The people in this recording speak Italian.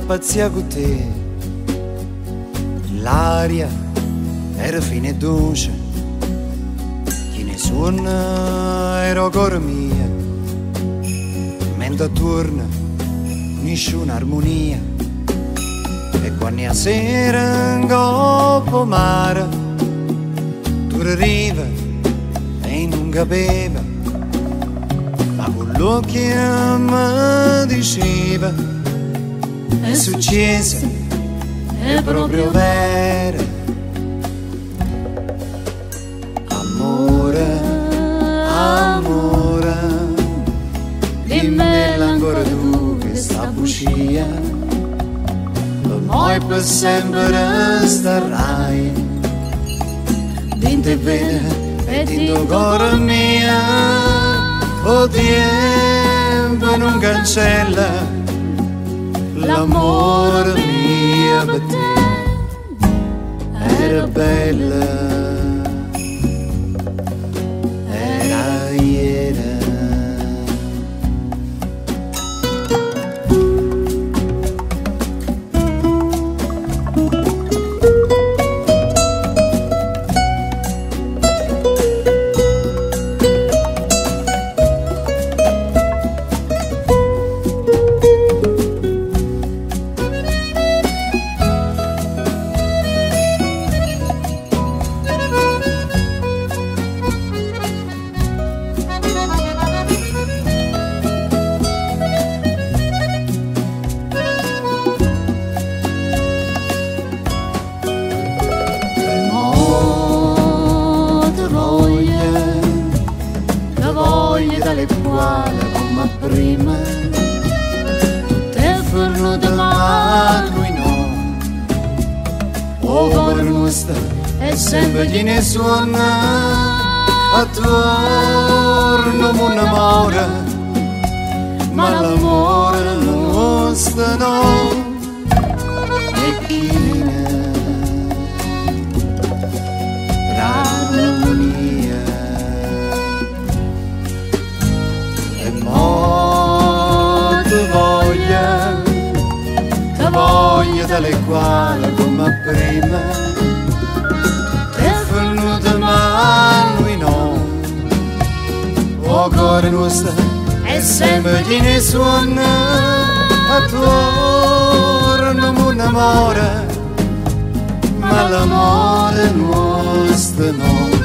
pazzia con te. L'aria era fine e dolce, chi ne suona era cuore mia, mentre torna nessuna armonia. E quando a sera in coppa mare tu arriva e non capiva, ma quello che mi diceva è successo, è proprio vero. Amore, amore, dimmela ancora tu che sta bugia, per noi per sempre starai dentro te e dentro cuore mia. O tempo non cancella l'amore mio per te, era bella. Dalle quali come prima te forno ma lui no. O cuore nostro è sempre chi ne suona attorno un amore, ma l'amore nostro no. E chi ne l'armonia voglia dalle quali come prima è venuta ma lui no. O cuore nostro è sempre chi ne suona attorno un amore, ma l'amore nostro no.